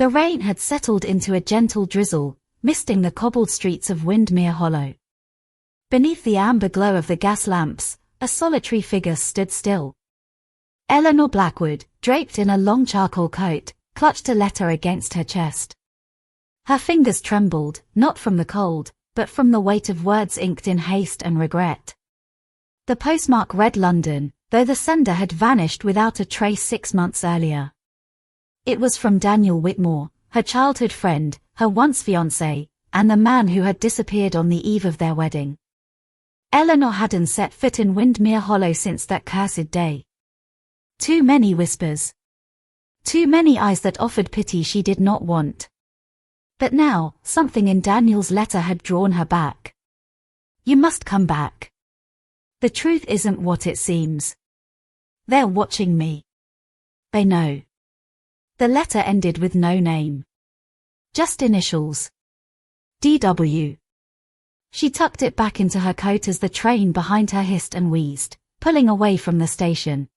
The rain had settled into a gentle drizzle, misting the cobbled streets of Windmere Hollow. Beneath the amber glow of the gas lamps, a solitary figure stood still. Eleanor Blackwood, draped in a long charcoal coat, clutched a letter against her chest. Her fingers trembled, not from the cold, but from the weight of words inked in haste and regret. The postmark read London, though the sender had vanished without a trace 6 months earlier. It was from Daniel Whitmore, her childhood friend, her once fiancé, and the man who had disappeared on the eve of their wedding. Eleanor hadn't set foot in Windmere Hollow since that cursed day. Too many whispers. Too many eyes that offered pity she did not want. But now, something in Daniel's letter had drawn her back. You must come back. The truth isn't what it seems. They're watching me. They know. The letter ended with no name. Just initials. D.W. She tucked it back into her coat as the train behind her hissed and wheezed, pulling away from the station.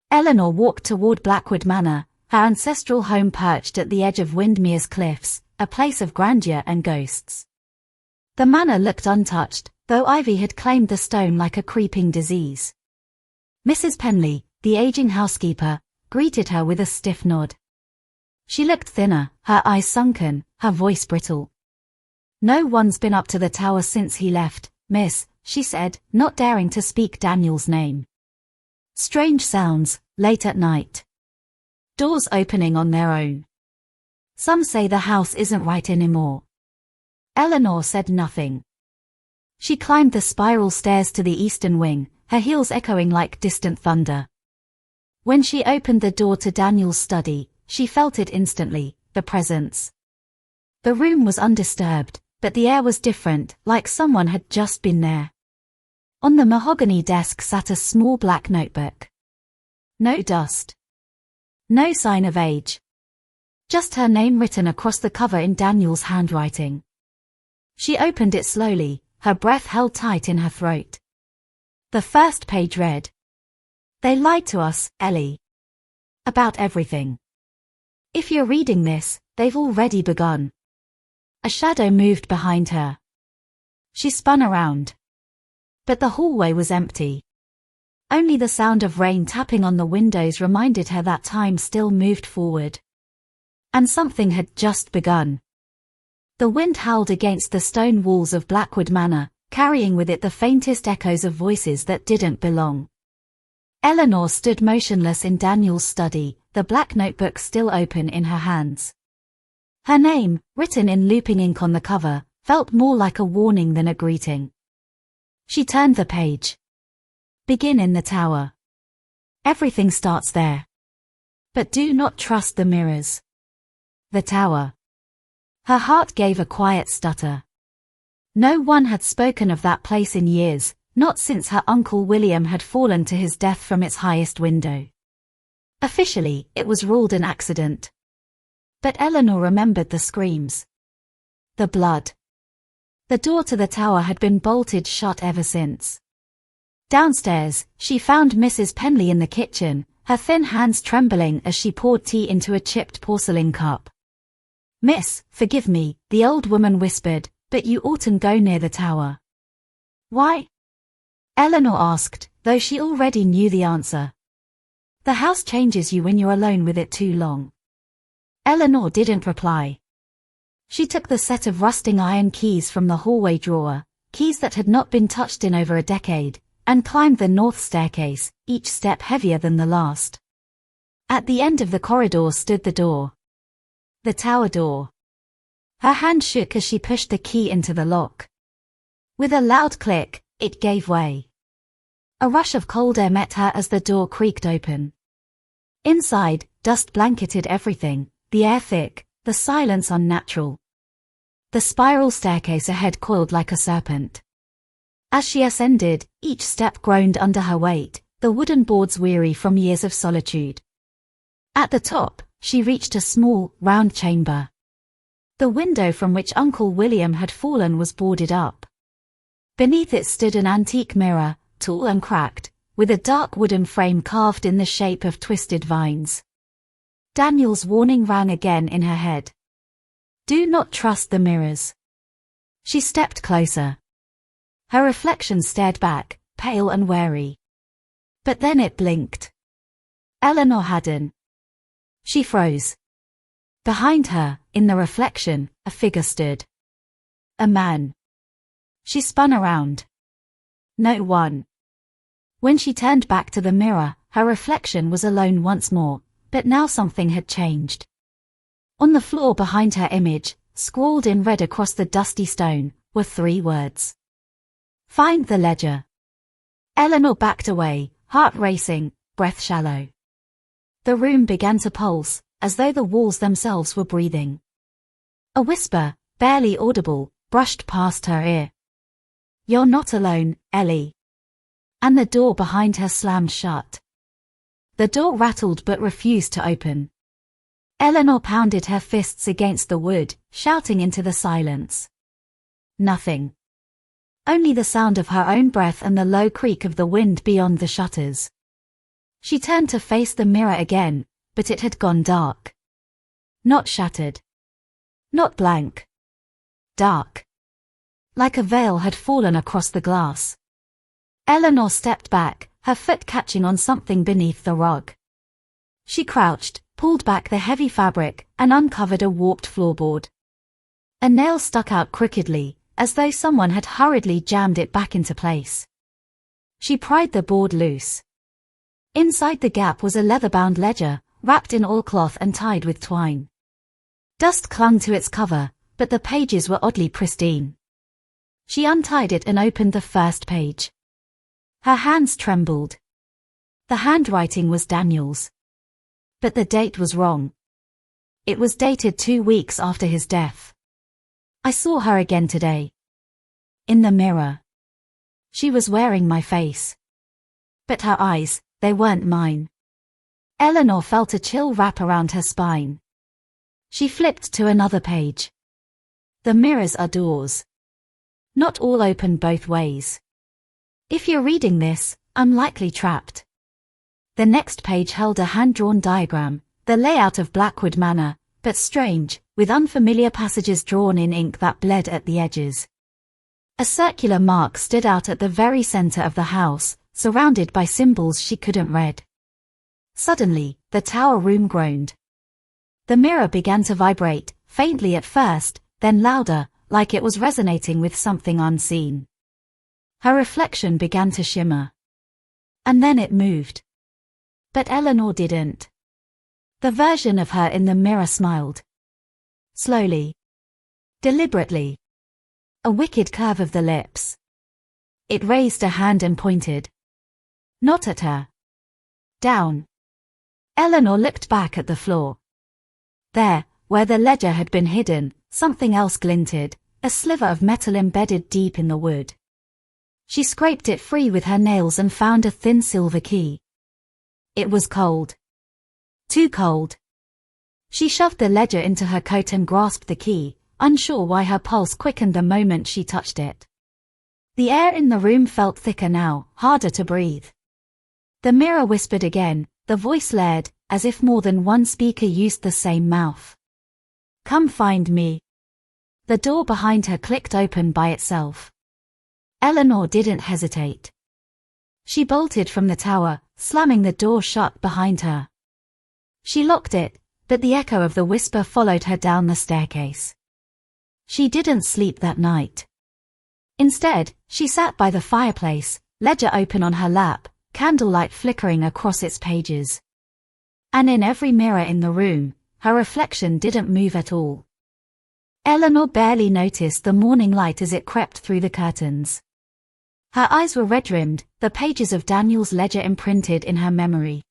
Eleanor walked toward Blackwood Manor, her ancestral home perched at the edge of Windmere's cliffs, a place of grandeur and ghosts. The manor looked untouched, though ivy had claimed the stone like a creeping disease. Mrs. Penley, the aging housekeeper, greeted her with a stiff nod. She looked thinner, her eyes sunken, her voice brittle. No one's been up to the tower since he left, miss, she said, not daring to speak Daniel's name. Strange sounds, late at night. Doors opening on their own. Some say the house isn't right anymore. Eleanor said nothing. She climbed the spiral stairs to the eastern wing, her heels echoing like distant thunder. When she opened the door to Daniel's study, she felt it instantly, the presence. The room was undisturbed, but the air was different, like someone had just been there. On the mahogany desk sat a small black notebook. No dust. No sign of age. Just her name written across the cover in Daniel's handwriting. She opened it slowly, her breath held tight in her throat. The first page read, "They lied to us, Ellie. About everything. If you're reading this, they've already begun." A shadow moved behind her. She spun around. But the hallway was empty. Only the sound of rain tapping on the windows reminded her that time still moved forward. And something had just begun. The wind howled against the stone walls of Blackwood Manor, carrying with it the faintest echoes of voices that didn't belong. Eleanor stood motionless in Daniel's study, the black notebook still open in her hands. Her name, written in looping ink on the cover, felt more like a warning than a greeting. She turned the page. Begin in the tower. Everything starts there. But do not trust the mirrors. The tower. Her heart gave a quiet stutter. No one had spoken of that place in years, not since her Uncle William had fallen to his death from its highest window. Officially, it was ruled an accident. But Eleanor remembered the screams. The blood. The door to the tower had been bolted shut ever since. Downstairs, she found Mrs. Penley in the kitchen, her thin hands trembling as she poured tea into a chipped porcelain cup. "Miss, forgive me," the old woman whispered, "but you oughtn't go near the tower." "Why?" Eleanor asked, though she already knew the answer. "The house changes you when you're alone with it too long." Eleanor didn't reply. She took the set of rusting iron keys from the hallway drawer, keys that had not been touched in over a decade, and climbed the north staircase, each step heavier than the last. At the end of the corridor stood the door. The tower door. Her hand shook as she pushed the key into the lock. With a loud click, it gave way. A rush of cold air met her as the door creaked open. Inside, dust blanketed everything, the air thick, the silence unnatural. The spiral staircase ahead coiled like a serpent. As she ascended, each step groaned under her weight, the wooden boards weary from years of solitude. At the top, she reached a small, round chamber. The window from which Uncle William had fallen was boarded up. Beneath it stood an antique mirror, tall and cracked, with a dark wooden frame carved in the shape of twisted vines. Daniel's warning rang again in her head. Do not trust the mirrors. She stepped closer. Her reflection stared back, pale and wary. But then it blinked. Eleanor hadn't. She froze. Behind her, in the reflection, a figure stood. A man. She spun around. No one. When she turned back to the mirror, her reflection was alone once more, but now something had changed. On the floor behind her image, scrawled in red across the dusty stone, were 3 words. Find the ledger. Eleanor backed away, heart racing, breath shallow. The room began to pulse, as though the walls themselves were breathing. A whisper, barely audible, brushed past her ear. You're not alone, Ellie. And the door behind her slammed shut. The door rattled but refused to open. Eleanor pounded her fists against the wood, shouting into the silence. Nothing. Only the sound of her own breath and the low creak of the wind beyond the shutters. She turned to face the mirror again, but it had gone dark. Not shattered. Not blank. Dark. Like a veil had fallen across the glass. Eleanor stepped back, her foot catching on something beneath the rug. She crouched, pulled back the heavy fabric, and uncovered a warped floorboard. A nail stuck out crookedly, as though someone had hurriedly jammed it back into place. She pried the board loose. Inside the gap was a leather-bound ledger, wrapped in oilcloth and tied with twine. Dust clung to its cover, but the pages were oddly pristine. She untied it and opened the first page. Her hands trembled. The handwriting was Daniel's. But the date was wrong. It was dated 2 weeks after his death. I saw her again today. In the mirror. She was wearing my face. But her eyes, they weren't mine. Eleanor felt a chill wrap around her spine. She flipped to another page. The mirrors are doors. Not all open both ways. If you're reading this, I'm likely trapped. The next page held a hand-drawn diagram, the layout of Blackwood Manor, but strange, with unfamiliar passages drawn in ink that bled at the edges. A circular mark stood out at the very center of the house, surrounded by symbols she couldn't read. Suddenly, the tower room groaned. The mirror began to vibrate, faintly at first, then louder, like it was resonating with something unseen. Her reflection began to shimmer. And then it moved. But Eleanor didn't. The version of her in the mirror smiled. Slowly. Deliberately. A wicked curve of the lips. It raised a hand and pointed. Not at her. Down. Eleanor looked back at the floor. There, where the ledger had been hidden, something else glinted, a sliver of metal embedded deep in the wood. She scraped it free with her nails and found a thin silver key. It was cold. Too cold. She shoved the ledger into her coat and grasped the key, unsure why her pulse quickened the moment she touched it. The air in the room felt thicker now, harder to breathe. The mirror whispered again, the voice layered, as if more than one speaker used the same mouth. Come find me. The door behind her clicked open by itself. Eleanor didn't hesitate. She bolted from the tower, slamming the door shut behind her. She locked it, but the echo of the whisper followed her down the staircase. She didn't sleep that night. Instead, she sat by the fireplace, ledger open on her lap, candlelight flickering across its pages. And in every mirror in the room, her reflection didn't move at all. Eleanor barely noticed the morning light as it crept through the curtains. Her eyes were red-rimmed, the pages of Daniel's ledger imprinted in her memory.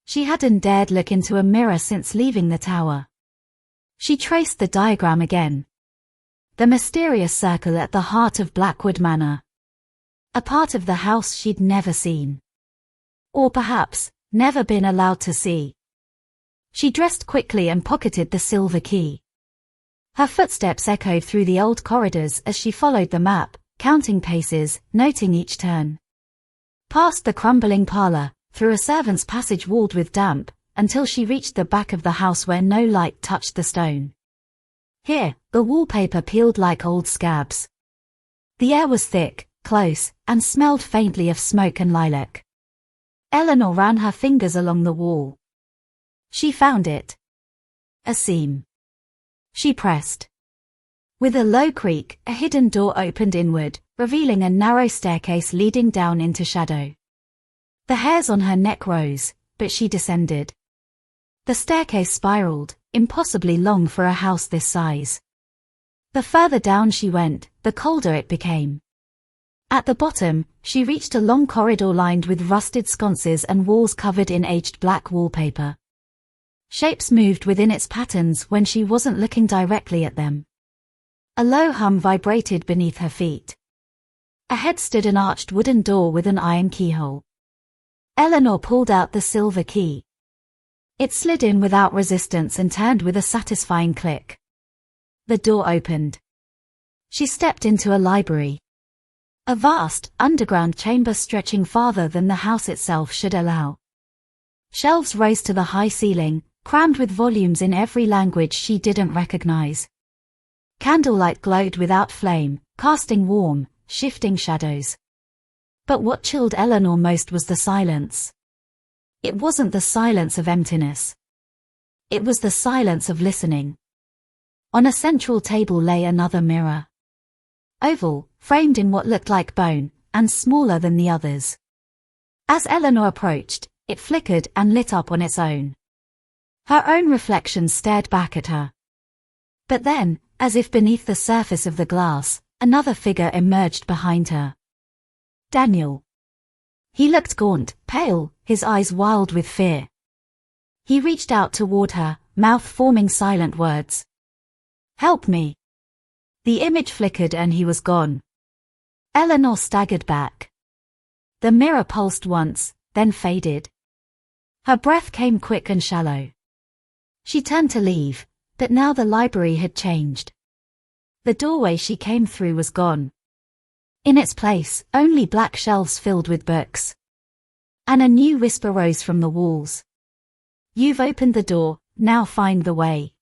She hadn't dared look into a mirror since leaving the tower. She traced the diagram again. The mysterious circle at the heart of Blackwood Manor. A part of the house she'd never seen. Or perhaps, never been allowed to see. She dressed quickly and pocketed the silver key. Her footsteps echoed through the old corridors as she followed the map, counting paces, noting each turn. Past the crumbling parlor, through a servant's passage walled with damp, until she reached the back of the house where no light touched the stone. Here, the wallpaper peeled like old scabs. The air was thick, close, and smelled faintly of smoke and lilac. Eleanor ran her fingers along the wall. She found it. A seam. She pressed. With a low creak, a hidden door opened inward, revealing a narrow staircase leading down into shadow. The hairs on her neck rose, but she descended. The staircase spiraled, impossibly long for a house this size. The further down she went, the colder it became. At the bottom, she reached a long corridor lined with rusted sconces and walls covered in aged black wallpaper. Shapes moved within its patterns when she wasn't looking directly at them. A low hum vibrated beneath her feet. Ahead stood an arched wooden door with an iron keyhole. Eleanor pulled out the silver key. It slid in without resistance and turned with a satisfying click. The door opened. She stepped into a library. A vast, underground chamber stretching farther than the house itself should allow. Shelves rose to the high ceiling, crammed with volumes in every language she didn't recognize. Candlelight glowed without flame, casting warm, shifting shadows. But what chilled Eleanor most was the silence. It wasn't the silence of emptiness. It was the silence of listening. On a central table lay another mirror. Oval, framed in what looked like bone, and smaller than the others. As Eleanor approached, it flickered and lit up on its own. Her own reflection stared back at her. But then, as if beneath the surface of the glass, another figure emerged behind her. Daniel. He looked gaunt, pale, his eyes wild with fear. He reached out toward her, mouth forming silent words. "Help me." The image flickered and he was gone. Eleanor staggered back. The mirror pulsed once, then faded. Her breath came quick and shallow. She turned to leave, but now the library had changed. The doorway she came through was gone. In its place, only black shelves filled with books. And a new whisper rose from the walls. "You've opened the door, now find the way."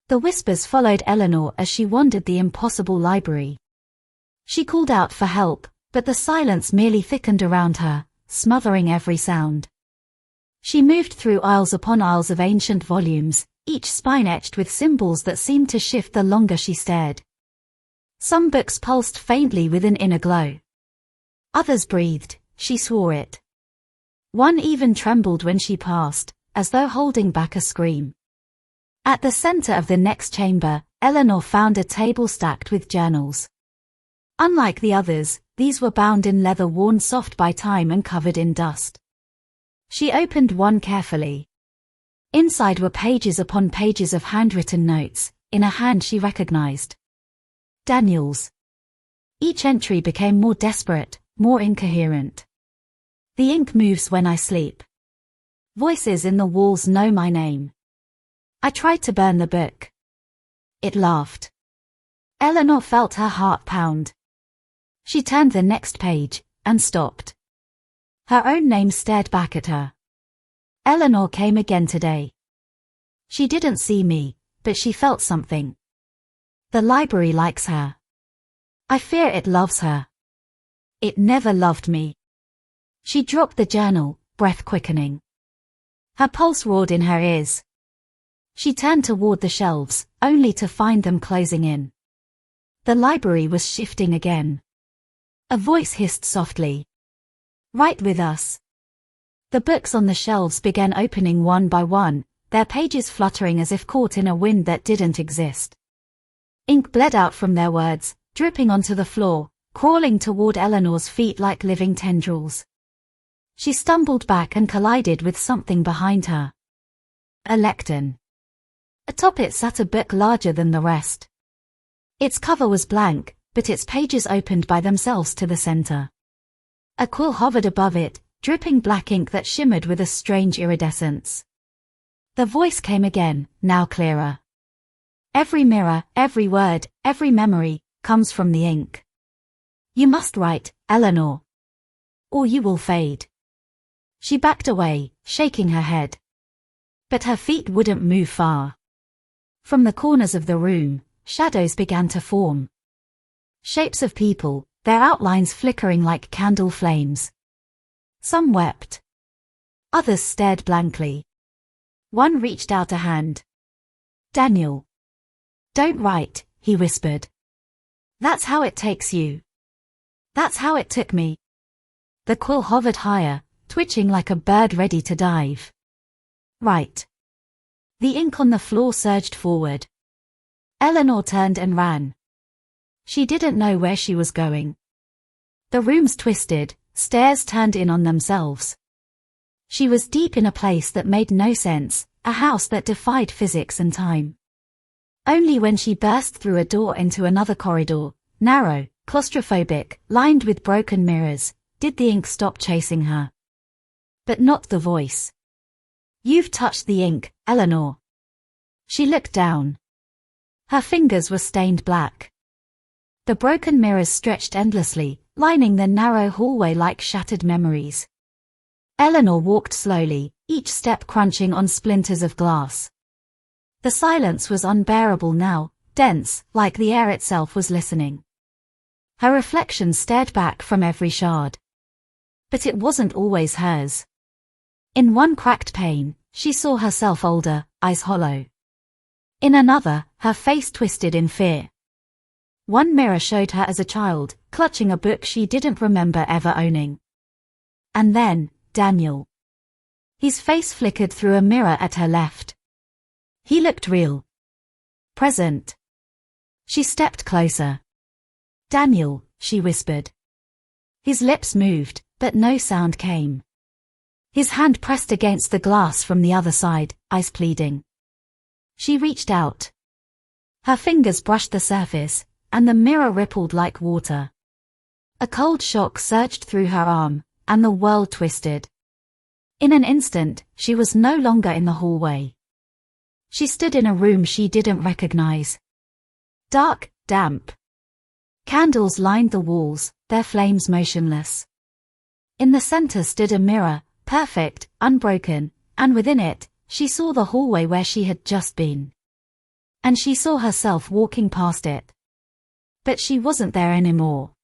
The whispers followed Eleanor as she wandered the impossible library. She called out for help, but the silence merely thickened around her, smothering every sound. She moved through aisles upon aisles of ancient volumes, each spine etched with symbols that seemed to shift the longer she stared. Some books pulsed faintly with an inner glow. Others breathed, she swore it. One even trembled when she passed, as though holding back a scream. At the center of the next chamber, Eleanor found a table stacked with journals. Unlike the others, these were bound in leather worn soft by time and covered in dust. She opened one carefully. Inside were pages upon pages of handwritten notes, in a hand she recognized. Daniel's. Each entry became more desperate, more incoherent. "The ink moves when I sleep. Voices in the walls know my name. I tried to burn the book. It laughed." Eleanor felt her heart pound. She turned the next page, and stopped. Her own name stared back at her. Eleanor came again today. She didn't see me, but she felt something. The library likes her. I fear it loves her. It never loved me. She dropped the journal, breath quickening. Her pulse roared in her ears. She turned toward the shelves, only to find them closing in. The library was shifting again. A voice hissed softly. "Right with us." The books on the shelves began opening one by one, their pages fluttering as if caught in a wind that didn't exist. Ink bled out from their words, dripping onto the floor, crawling toward Eleanor's feet like living tendrils. She stumbled back and collided with something behind her. A lectern. Atop it sat a book larger than the rest. Its cover was blank, but its pages opened by themselves to the center. A quill hovered above it, dripping black ink that shimmered with a strange iridescence. The voice came again, now clearer. "Every mirror, every word, every memory, comes from the ink. You must write, Eleanor. Or you will fade." She backed away, shaking her head. But her feet wouldn't move far. From the corners of the room, shadows began to form. Shapes of people, their outlines flickering like candle flames. Some wept. Others stared blankly. One reached out a hand. "Daniel. Don't write," he whispered. "That's how it takes you. That's how it took me." The quill hovered higher, twitching like a bird ready to dive. "Right." The ink on the floor surged forward. Eleanor turned and ran. She didn't know where she was going. The rooms twisted, stairs turned in on themselves. She was deep in a place that made no sense, a house that defied physics and time. Only when she burst through a door into another corridor, narrow, claustrophobic, lined with broken mirrors, did the ink stop chasing her. But not the voice. "You've touched the ink, Eleanor." She looked down. Her fingers were stained black. The broken mirrors stretched endlessly, lining the narrow hallway like shattered memories. Eleanor walked slowly, each step crunching on splinters of glass. The silence was unbearable now, dense, like the air itself was listening. Her reflection stared back from every shard. But it wasn't always hers. In one cracked pane, she saw herself older, eyes hollow. In another, her face twisted in fear. One mirror showed her as a child, clutching a book she didn't remember ever owning. And then, Daniel. His face flickered through a mirror at her left. He looked real. Present. She stepped closer. "Daniel," she whispered. His lips moved, but no sound came. His hand pressed against the glass from the other side, eyes pleading. She reached out. Her fingers brushed the surface, and the mirror rippled like water. A cold shock surged through her arm, and the world twisted. In an instant, she was no longer in the hallway. She stood in a room she didn't recognize. Dark, damp. Candles lined the walls, their flames motionless. In the center stood a mirror, perfect, unbroken, and within it, she saw the hallway where she had just been. And she saw herself walking past it. But she wasn't there anymore.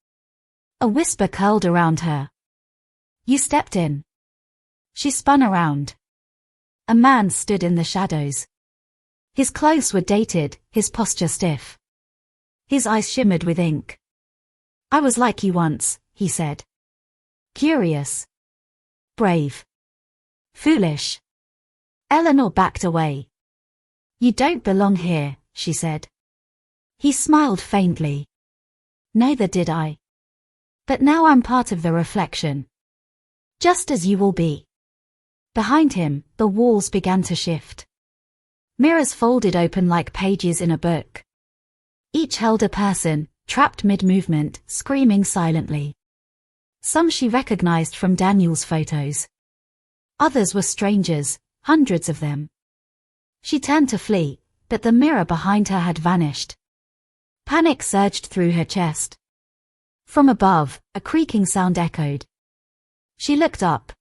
A whisper curled around her. "You stepped in." She spun around. A man stood in the shadows. His clothes were dated, his posture stiff. His eyes shimmered with ink. "I was like you once," he said. "Curious. Brave. Foolish." Eleanor backed away. "You don't belong here," she said. He smiled faintly. "Neither did I. But now I'm part of the reflection. Just as you will be." Behind him, the walls began to shift. Mirrors folded open like pages in a book. Each held a person, trapped mid-movement, screaming silently. Some she recognized from Daniel's photos. Others were strangers, hundreds of them. She turned to flee, but the mirror behind her had vanished. Panic surged through her chest. From above, a creaking sound echoed. She looked up.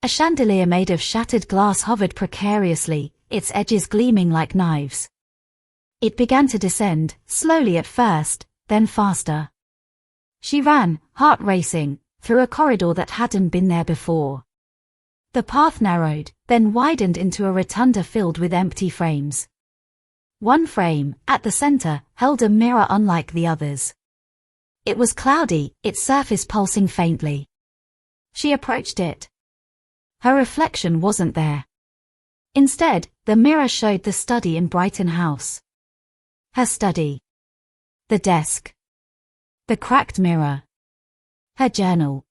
A chandelier made of shattered glass hovered precariously, its edges gleaming like knives. It began to descend, slowly at first, then faster. She ran, heart racing, through a corridor that hadn't been there before. The path narrowed, then widened into a rotunda filled with empty frames. One frame, at the center, held a mirror unlike the others. It was cloudy, its surface pulsing faintly. She approached it. Her reflection wasn't there. Instead, the mirror showed the study in Brighton House. Her study. The desk. The cracked mirror. Her journal.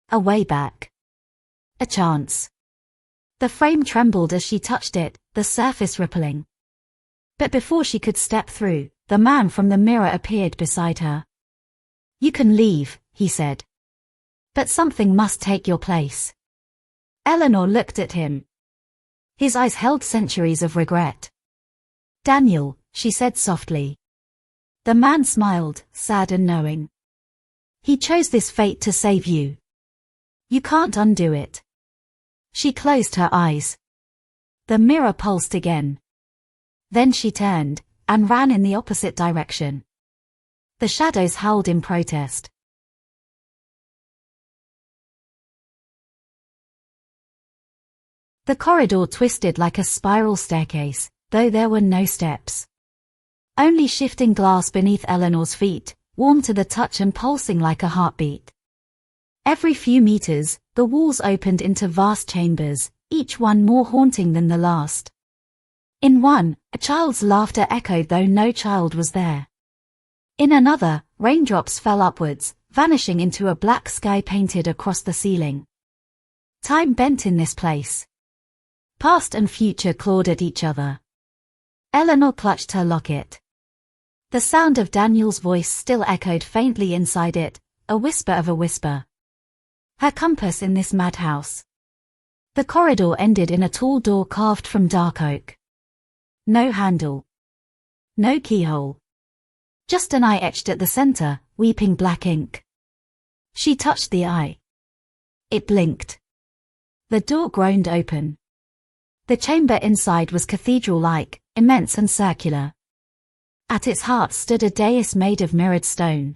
A way back. A chance. The frame trembled as she touched it, the surface rippling. But before she could step through, the man from the mirror appeared beside her. "You can leave," he said. "But something must take your place." Eleanor looked at him. His eyes held centuries of regret. "Daniel," she said softly. The man smiled, sad and knowing. "He chose this fate to save you. You can't undo it." She closed her eyes. The mirror pulsed again. Then she turned and ran in the opposite direction. The shadows howled in protest. The corridor twisted like a spiral staircase, though there were no steps. Only shifting glass beneath Eleanor's feet, warm to the touch and pulsing like a heartbeat. Every few meters, the walls opened into vast chambers, each one more haunting than the last. In one, a child's laughter echoed though no child was there. In another, raindrops fell upwards, vanishing into a black sky painted across the ceiling. Time bent in this place. Past and future clawed at each other. Eleanor clutched her locket. The sound of Daniel's voice still echoed faintly inside it, a whisper of a whisper. Her compass in this madhouse. The corridor ended in a tall door carved from dark oak. No handle. No keyhole. Just an eye etched at the center, weeping black ink. She touched the eye. It blinked. The door groaned open. The chamber inside was cathedral-like, immense and circular. At its heart stood a dais made of mirrored stone.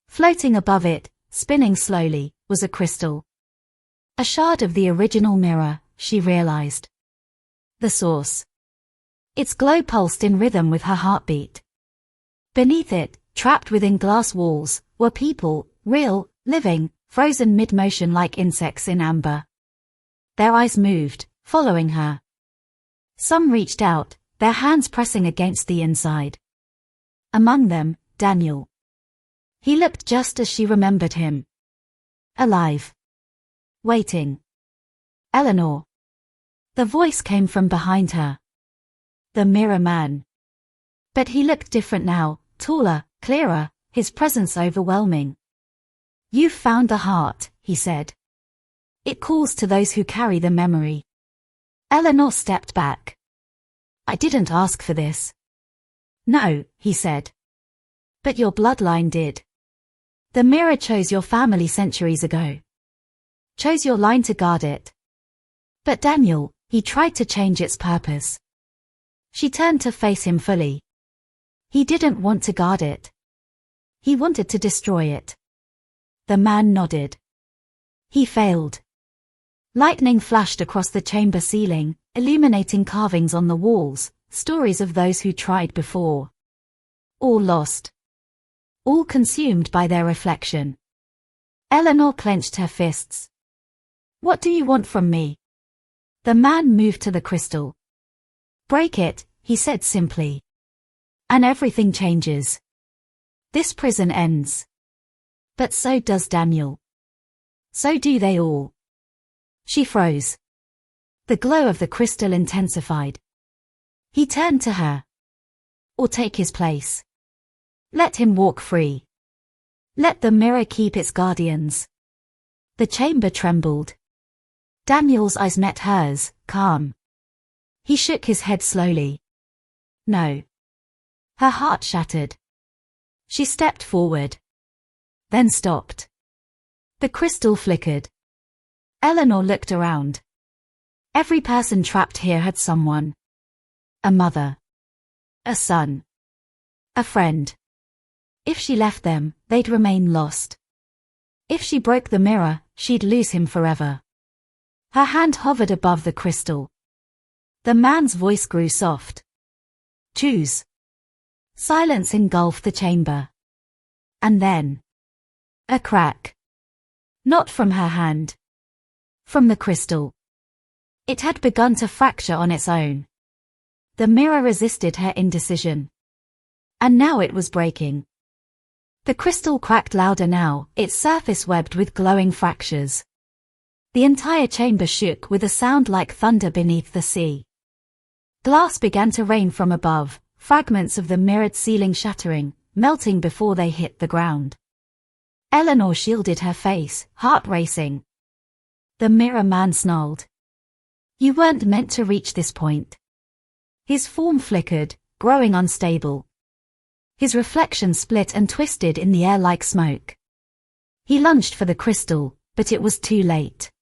Floating above it, spinning slowly, was a crystal. A shard of the original mirror, she realized. The source. Its glow pulsed in rhythm with her heartbeat. Beneath it, trapped within glass walls, were people, real, living, frozen mid-motion like insects in amber. Their eyes moved, following her. Some reached out, their hands pressing against the inside. Among them, Daniel. He looked just as she remembered him. Alive. Waiting. Eleanor. The voice came from behind her. The mirror man. But he looked different now, taller, clearer, his presence overwhelming. You've found the heart, he said. It calls to those who carry the memory. Eleanor stepped back. I didn't ask for this. No, he said. But your bloodline did. The mirror chose your family centuries ago. Chose your line to guard it. But Daniel, he tried to change its purpose. She turned to face him fully. He didn't want to guard it. He wanted to destroy it. The man nodded. He failed. Lightning flashed across the chamber ceiling, illuminating carvings on the walls, stories of those who tried before. All lost. All consumed by their reflection. Eleanor clenched her fists. What do you want from me? The man moved to the crystal. Break it, he said simply. And everything changes. This prison ends. But so does Daniel. So do they all. She froze. The glow of the crystal intensified. He turned to her. Or take his place. Let him walk free. Let the mirror keep its guardians. The chamber trembled. Daniel's eyes met hers, calm. He shook his head slowly. No. Her heart shattered. She stepped forward. Then stopped. The crystal flickered. Eleanor looked around. Every person trapped here had someone. A mother. A son. A friend. If she left them, they'd remain lost. If she broke the mirror, she'd lose him forever. Her hand hovered above the crystal. The man's voice grew soft. Choose. Silence engulfed the chamber. And then. A crack. Not from her hand. From the crystal. It had begun to fracture on its own. The mirror resisted her indecision. And now it was breaking. The crystal cracked louder now, its surface webbed with glowing fractures. The entire chamber shook with a sound like thunder beneath the sea. Glass began to rain from above, fragments of the mirrored ceiling shattering, melting before they hit the ground. Eleanor shielded her face, heart racing. The mirror man snarled. You weren't meant to reach this point. His form flickered, growing unstable. His reflection split and twisted in the air like smoke. He lunged for the crystal, but it was too late.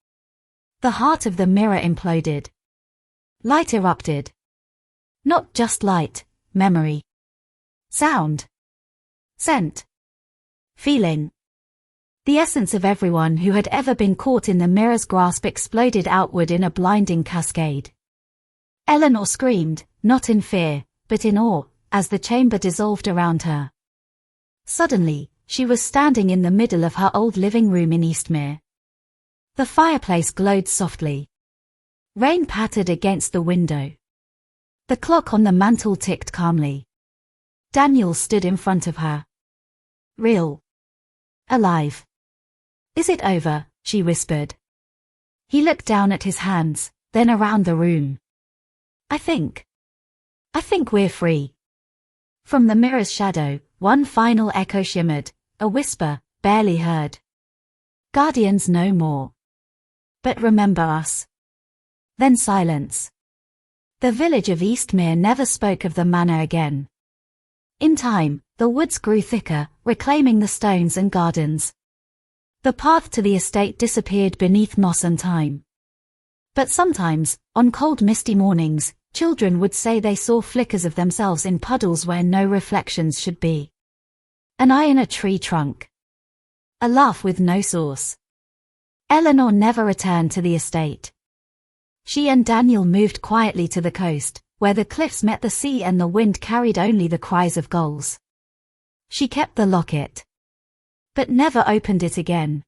The heart of the mirror imploded. Light erupted. Not just light, memory. Sound. Scent. Feeling. The essence of everyone who had ever been caught in the mirror's grasp exploded outward in a blinding cascade. Eleanor screamed, not in fear, but in awe, as the chamber dissolved around her. Suddenly, she was standing in the middle of her old living room in Eastmere. The fireplace glowed softly. Rain pattered against the window. The clock on the mantel ticked calmly. Daniel stood in front of her. Real. Alive. Is it over? She whispered. He looked down at his hands, then around the room. I think we're free. From the mirror's shadow, one final echo shimmered, a whisper, barely heard. Guardians no more. But remember us. Then silence. The village of Eastmere never spoke of the manor again. In time, the woods grew thicker, reclaiming the stones and gardens. The path to the estate disappeared beneath moss and thyme. But sometimes, on cold misty mornings, children would say they saw flickers of themselves in puddles where no reflections should be. An eye in a tree trunk. A laugh with no source. Eleanor never returned to the estate. She and Daniel moved quietly to the coast, where the cliffs met the sea and the wind carried only the cries of gulls. She kept the locket, but never opened it again.